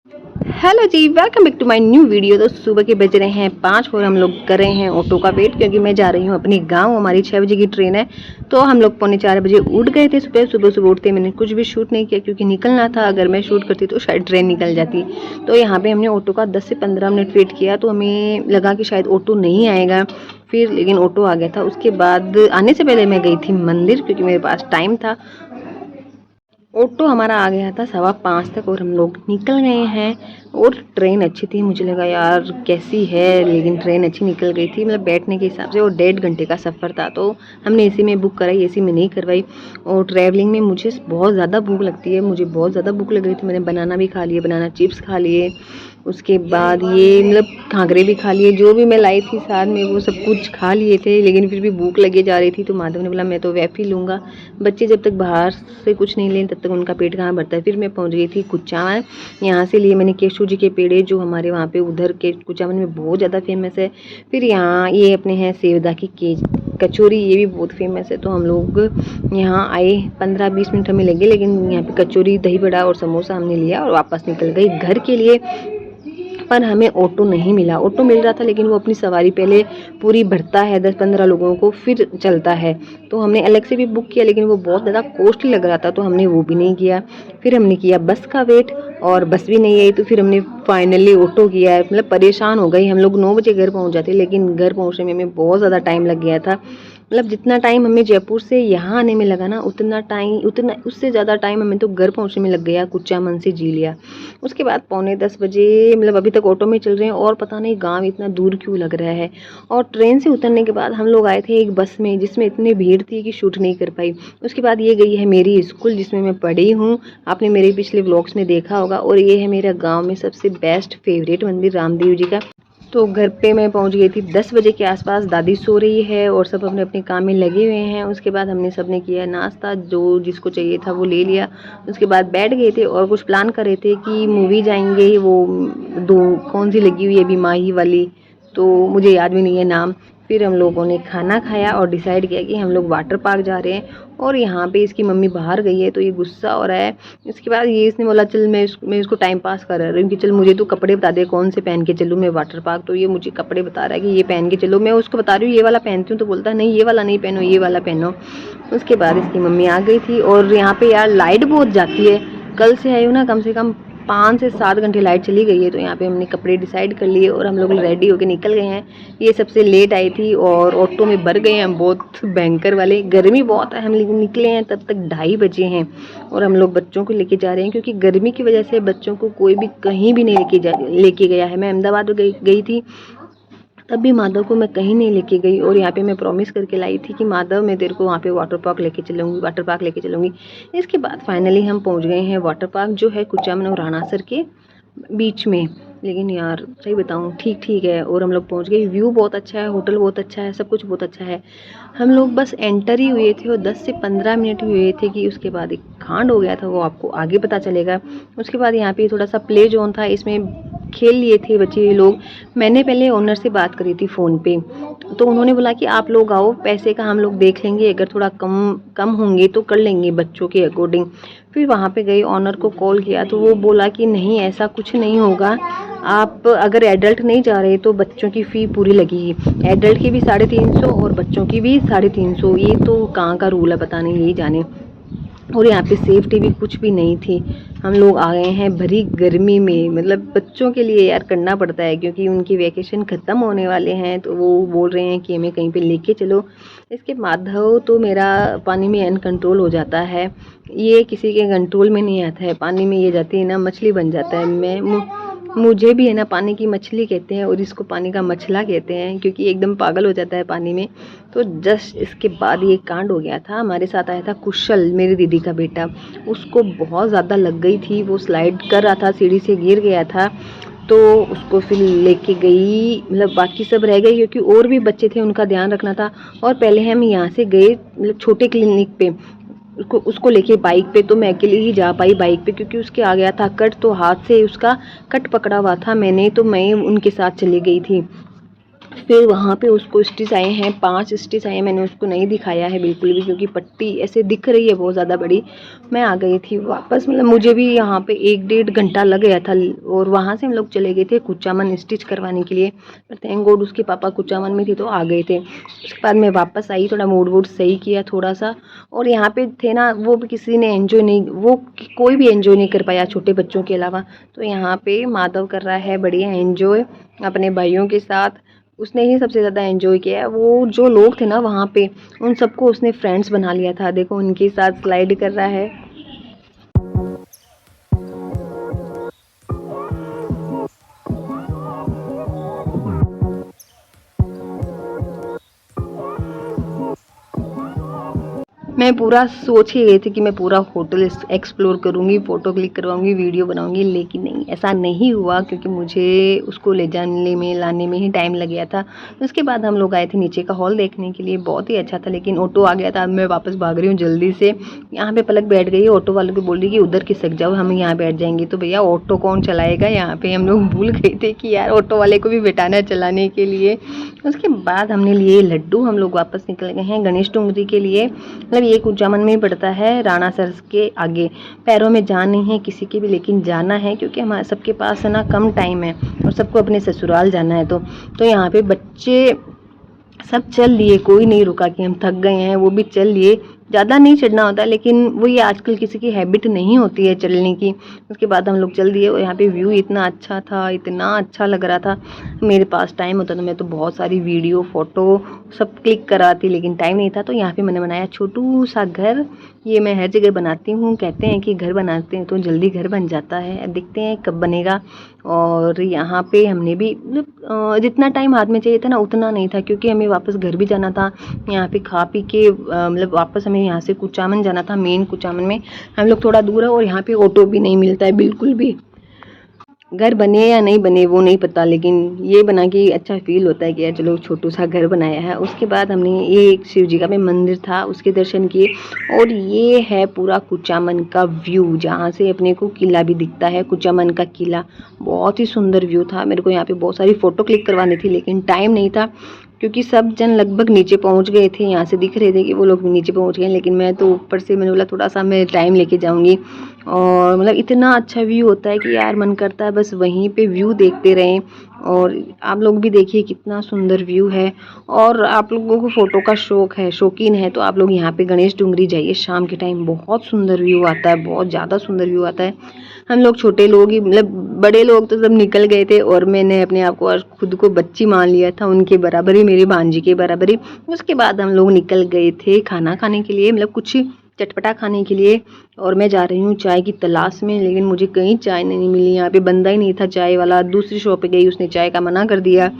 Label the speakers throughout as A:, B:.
A: Hello जी, welcome back to my new video. तो सुबह के बज रहे हैं 5 और हम लोग कर रहे हैं ऑटो का वेट, क्योंकि मैं जा रही हूँ अपने गांव। हमारी 6 बजे की ट्रेन है। तो हम लोग पौने 4 बजे उठ गए थे। सुबह सुबह सुबह उठते मैंने कुछ भी शूट नहीं किया, क्योंकि निकलना था। अगर मैं शूट करती तो शायद ट्रेन निकल जाती। तो यहाँ पे हमने ऑटो का 10 से 15 मिनट वेट किया। तो हमें लगा कि शायद ऑटो नहीं आएगा, फिर लेकिन ऑटो आ गया था। उसके बाद आने से पहले मैं गई थी मंदिर, क्योंकि मेरे पास टाइम था। ऑटो हमारा आ गया था 5:15 तक और हम लोग निकल गए हैं। और ट्रेन अच्छी थी। मुझे लगा यार कैसी है, लेकिन ट्रेन अच्छी निकल गई थी, मतलब बैठने के हिसाब से। और 1.5 घंटे का सफ़र था, तो हमने एसी में बुक कराई, एसी में नहीं करवाई। और ट्रैवलिंग में मुझे बहुत ज़्यादा भूख लगती है, मुझे बहुत ज़्यादा भूख लग रही थी। मैंने बनाना भी खा लिए, बनाना चिप्स खा लिए। उसके बाद ये मतलब घाघरे भी खा लिए, जो भी मैं लाई थी साथ में वो सब कुछ खा लिए थे। लेकिन फिर भी भूख लगे जा रही थी। तो माधव ने बोला मैं तो वैफ ही लूँगा, बच्चे जब तक बाहर से कुछ नहीं लें तब तक उनका पेट कहाँ भरता है। फिर मैं पहुँच गई थी कुचामन। यहाँ से लिए मैंने केशव जी के पेड़े, जो हमारे वहाँ पे उधर के कुचामन में बहुत ज़्यादा फेमस है। फिर यहाँ ये अपने हैं सेवदा की कचौरी, ये भी बहुत फेमस है। तो हम लोग यहाँ आए, 15-20 मिनट हमें लगे, लेकिन यहाँ पे कचौरी, दही बड़ा और समोसा हमने लिया और वापस निकल गई घर के लिए। पर हमें ऑटो नहीं मिला। ऑटो मिल रहा था, लेकिन वो अपनी सवारी पहले पूरी भरता है 10-15 लोगों को, फिर चलता है। तो हमने अलग से भी बुक किया, लेकिन वो बहुत ज़्यादा कॉस्टली लग रहा था, तो हमने वो भी नहीं किया। फिर हमने किया बस का वेट, और बस भी नहीं आई। तो फिर हमने फाइनली ऑटो किया है। मतलब परेशान हो गई। हम लोग 9 बजे घर पहुंच जाते, लेकिन घर पहुंचने में हमें बहुत ज़्यादा टाइम लग गया था। मतलब जितना टाइम हमें जयपुर से यहाँ आने में लगा ना, उतना उससे ज़्यादा टाइम हमें तो घर पहुँचने में लग गया, कुचामन से जी लिया। उसके बाद पौने 10 बजे, मतलब अभी तक ऑटो में चल रहे हैं, और पता नहीं गांव इतना दूर क्यों लग रहा है। और ट्रेन से उतरने के बाद हम लोग आए थे एक बस में, जिसमें इतनी भीड़ थी कि शूट नहीं कर पाई। उसके बाद ये गई है मेरी स्कूल, जिसमें मैं पढ़ी हूँ। आपने मेरे पिछले व्लॉग्स में देखा होगा। और ये है मेरा गाँव में सबसे बेस्ट फेवरेट मंदिर, रामदेव जी का। तो घर पे मैं पहुंच गई थी 10 बजे के आसपास। दादी सो रही है और सब अपने अपने काम में लगे हुए हैं। उसके बाद हमने सबने किया नाश्ता, जो जिसको चाहिए था वो ले लिया। उसके बाद बैठ गए थे और कुछ प्लान कर रहे थे कि मूवी जाएंगे। वो दो कौन सी लगी हुई है अभी, माही वाली, तो मुझे याद भी नहीं है नाम। फिर हम लोगों ने खाना खाया और डिसाइड किया कि हम लोग वाटर पार्क जा रहे हैं। और यहाँ पे इसकी मम्मी बाहर गई है, तो ये गुस्सा हो रहा है। इसके बाद ये इसने बोला चल मैं इसको टाइम पास कर रही हूँ कि चल मुझे तो कपड़े बता दे कौन से पहन के चलूँ मैं वाटर पार्क। तो ये मुझे कपड़े बता रहा है कि ये पहन के चलो। मैं उसको बता रही हूँ ये वाला पहनती हूँ, तो बोलता है नहीं ये वाला नहीं पहनो, ये वाला पहनो। उसके बाद इसकी मम्मी आ गई थी। और यहाँ पे यार लाइट बहुत जाती है। कल से आई हूँ ना, कम से कम 5 से 7 घंटे लाइट चली गई है। तो यहाँ पे हमने कपड़े डिसाइड कर लिए और हम लोग रेडी होके निकल गए हैं। ये सबसे लेट आई थी और ऑटो में भर गए हैं बहुत भयंकर वाले। गर्मी बहुत है, हम लेकिन निकले हैं तब तक 2:30 बजे हैं। और हम लोग बच्चों को लेके जा रहे हैं, क्योंकि गर्मी की वजह से बच्चों को कोई भी कहीं भी नहीं लेके गया है। मैं अहमदाबाद गई थी, तब भी माधव को मैं कहीं नहीं लेके गई। और यहाँ पे मैं प्रॉमिस करके लाई थी कि माधव मैं तेरे को वहाँ पे वाटर पार्क लेके चलूँगी। इसके बाद फाइनली हम पहुँच गए हैं वाटर पार्क, जो है कुचामन और रानासर के बीच में। लेकिन यार सही बताऊँ ठीक ठीक है। और हम लोग पहुँच गए, व्यू बहुत अच्छा है, होटल बहुत अच्छा है, सब कुछ बहुत अच्छा है। हम लोग बस एंटर ही हुए थे और 10 से 15 मिनट ही हुए थे कि उसके बाद एक कांड हो गया था, वो आपको आगे पता चलेगा। उसके बाद यहाँ पे थोड़ा सा प्ले जोन था, इसमें खेल लिए थे बच्चे लोग। मैंने पहले ओनर से बात करी थी फ़ोन पे, तो उन्होंने बोला कि आप लोग आओ, पैसे का हम लोग देख लेंगे, अगर थोड़ा कम कम होंगे तो कर लेंगे बच्चों के अकॉर्डिंग। फिर वहाँ पे गई, ओनर को कॉल किया तो वो बोला कि नहीं ऐसा कुछ नहीं होगा। आप अगर एडल्ट नहीं जा रहे तो बच्चों की फ़ी पूरी लगेगी। एडल्ट की भी 350 और बच्चों की भी 350। ये तो कहाँ का रूल है पता नहीं, यही जाने। और यहाँ पे सेफ्टी भी कुछ भी नहीं थी। हम लोग आ गए हैं भरी गर्मी में। मतलब बच्चों के लिए यार करना पड़ता है, क्योंकि उनकी वैकेशन ख़त्म होने वाले हैं, तो वो बोल रहे हैं कि हमें कहीं पे लेके चलो। इसके माधव तो मेरा पानी में अनकंट्रोल हो जाता है, ये किसी के कंट्रोल में नहीं आता है। पानी में ये जाती है ना, मछली बन जाता है। मुझे भी है ना पानी की मछली कहते हैं, और इसको पानी का मछला कहते हैं, क्योंकि एकदम पागल हो जाता है पानी में। तो जस्ट इसके बाद ये कांड हो गया था। हमारे साथ आया था कुशल, मेरी दीदी का बेटा। उसको बहुत ज़्यादा लग गई थी, वो स्लाइड कर रहा था, सीढ़ी से गिर गया था। तो उसको फिर लेके गई, मतलब बाकी सब रह गए क्योंकि और भी बच्चे थे, उनका ध्यान रखना था। और पहले हम यहाँ से गए मतलब छोटे क्लिनिक पे, उसको लेके बाइक पे। तो मैं अकेले ही जा पाई बाइक पे, क्योंकि उसके आ गया था कट, तो हाथ से उसका कट पकड़ा हुआ था मैंने, तो मैं उनके साथ चली गई थी। फिर वहाँ पे उसको स्टिच आए हैं, 5 स्टिच आए हैं। मैंने उसको नहीं दिखाया है बिल्कुल भी, क्योंकि पट्टी ऐसे दिख रही है बहुत ज़्यादा बड़ी। मैं आ गई थी वापस, मतलब मुझे भी यहाँ पे 1 डेढ़ घंटा लग गया था, और वहाँ से हम लोग चले गए थे कुचामन स्टिच करवाने के लिए। पर थैंक गॉड उसके पापा कुचामन में थे तो आ गए थे। उसके बाद मैं वापस आई, थोड़ा मूड वूड सही किया थोड़ा सा। और यहाँ पे थे ना, वो भी किसी ने एंजॉय नहीं, वो कोई भी एंजॉय नहीं कर पाया छोटे बच्चों के अलावा। तो यहाँ पे माधव कर रहा है बढ़िया एंजॉय अपने भाइयों के साथ। उसने ही सबसे ज़्यादा एंजॉय किया है। वो जो लोग थे ना वहाँ पे, उन सबको उसने फ्रेंड्स बना लिया था। देखो उनके साथ स्लाइड कर रहा है। मैं पूरा सोच ही गई थी कि मैं पूरा होटल एक्सप्लोर करूँगी, फ़ोटो क्लिक करवाऊँगी, वीडियो बनाऊँगी, लेकिन नहीं, ऐसा नहीं हुआ, क्योंकि मुझे उसको ले जाने में लाने में ही टाइम लग गया था। उसके बाद हम लोग आए थे नीचे का हॉल देखने के लिए, बहुत ही अच्छा था, लेकिन ऑटो आ गया था। अब मैं वापस भाग रही हूँ जल्दी से। यहाँ पे पलक बैठ गई, ऑटो वाले को बोल रही कि उधर खिसक जाओ, हम यहाँ बैठ जाएंगे। तो भैया ऑटो कौन चलाएगा, यहाँ पे हम लोग भूल गए थे कि यार ऑटो वाले को भी बैठाना चलाने के लिए। उसके बाद हमने लिए लड्डू। हम लोग वापस निकल गए हैं गणेश डूंगरी के लिए। मतलब ये कुचामन में ही पड़ता है, राणा सर्स के आगे। पैरों में जान नहीं है किसी के भी, लेकिन जाना है, क्योंकि हमारे सबके पास है ना कम टाइम है, और सबको अपने ससुराल जाना है। तो यहाँ पे बच्चे सब चल लिए, कोई नहीं रुका कि हम थक गए हैं, वो भी चल लिए। ज़्यादा नहीं चढ़ना होता, लेकिन वो ये आजकल किसी की हैबिट नहीं होती है चलने की। उसके बाद हम लोग चल दिए, और यहाँ पे व्यू इतना अच्छा था, इतना अच्छा लग रहा था। मेरे पास टाइम होता तो मैं तो बहुत सारी वीडियो फ़ोटो सब क्लिक कराती, लेकिन टाइम नहीं था। तो यहाँ पे मैंने बनाया छोटू सा घर। ये मैं हर जगह बनाती हूँ, कहते हैं कि घर बनाते हैं तो जल्दी घर बन जाता है। देखते हैं कब बनेगा। और यहाँ पे हमने भी मतलब जितना टाइम हाथ में चाहिए था ना उतना नहीं था, क्योंकि हमें वापस घर भी जाना था। यहाँ पे खा पी के मतलब वापस हमें यहाँ से कुचामन जाना था। मेन कुचामन में हम लोग थोड़ा दूर है, और यहाँ पे ऑटो भी नहीं मिलता है बिल्कुल भी। घर बने या नहीं बने वो नहीं पता, लेकिन ये बना के अच्छा फील होता है कि यार चलो छोटू सा घर बनाया है। उसके बाद हमने ये एक शिव जी का भी मंदिर था, उसके दर्शन किए। और ये है पूरा कुचामन का व्यू, जहाँ से अपने को किला भी दिखता है, कुचामन का किला। बहुत ही सुंदर व्यू था। मेरे को यहाँ पे बहुत सारी फ़ोटो क्लिक करवानी थी, लेकिन टाइम नहीं था, क्योंकि सब जन लगभग नीचे पहुंच गए थे। यहाँ से दिख रहे थे कि वो लोग नीचे पहुंच गए, लेकिन मैं तो ऊपर से, मैंने बोला थोड़ा सा मैं टाइम लेके जाऊंगी। और मतलब इतना अच्छा व्यू होता है कि यार मन करता है बस वहीं पे व्यू देखते रहें। और आप लोग भी देखिए कितना सुंदर व्यू है। और आप लोगों को फ़ोटो का शौक है, शौकीन है, तो आप लोग यहाँ पे गणेश डूंगरी जाइए शाम के टाइम। बहुत सुंदर व्यू आता है, बहुत ज़्यादा सुंदर व्यू आता है। हम लोग छोटे लोग ही, मतलब बड़े लोग तो सब निकल गए थे, और मैंने अपने आप को और खुद को बच्ची मान लिया था, उनके बराबर ही, मेरी भांजी के बराबर ही। उसके बाद हम लोग निकल गए थे खाना खाने के लिए, मतलब कुछ चटपटा खाने के लिए। और मैं जा रही हूँ चाय की तलाश में, लेकिन मुझे कहीं चाय नहीं मिली। यहाँ पे बंदा ही नहीं था चाय वाला। दूसरी शॉप पे गई, उसने चाय का मना कर दिया।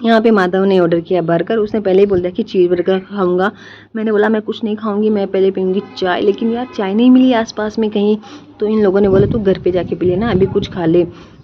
A: यहाँ पे माधव ने ऑर्डर किया बर्गर। उसने पहले ही बोल दिया कि चीज़ बर्गर खाऊंगा। मैंने बोला मैं कुछ नहीं खाऊंगी, मैं पहले पीऊँगी चाय। लेकिन यार चाय नहीं मिली आसपास में कहीं। तो इन लोगों ने बोला तू घर पे जाके पी लेना, अभी कुछ खा ले।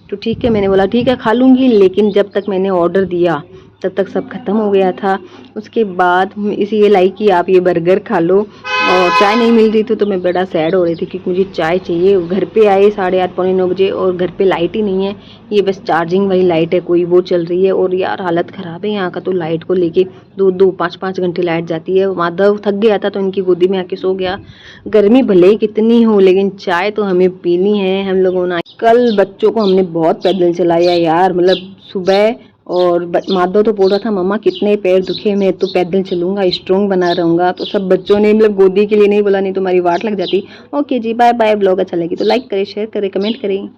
A: तो ठीक है, मैंने बोला ठीक है खा लूँगी, लेकिन जब तक मैंने ऑर्डर दिया तब तक सब खत्म हो गया था। उसके बाद इसे ये लाई कि आप ये बर्गर खा लो, और चाय नहीं मिल रही थी। तो मैं बड़ा सैड हो रही थी क्योंकि मुझे चाय चाहिए। घर पे आए 8:30 पौने 9 बजे, और घर पे लाइट ही नहीं है। ये बस चार्जिंग वाली लाइट है कोई, वो चल रही है। और यार हालत ख़राब है यहाँ का तो, लाइट को लेके 2-2 5-5 घंटे लाइट जाती है। माधव थक गया था तो इनकी गोदी में आके सो गया। गर्मी भले ही कितनी हो, लेकिन चाय तो हमें पीनी है। हम लोगों ने कल बच्चों को हमने बहुत पैदल चलाया यार, मतलब सुबह। और माधव तो बोल रहा था मम्मा कितने पैर दुखे, मैं तो पैदल चलूंगा, स्ट्रॉन्ग बना रहूंगा। तो सब बच्चों ने, मतलब गोदी के लिए नहीं बोला, नहीं तो हमारी वाट लग जाती। ओके जी, बाय बाय। ब्लॉग अच्छा लगी तो लाइक करें, शेयर करें, कमेंट करें।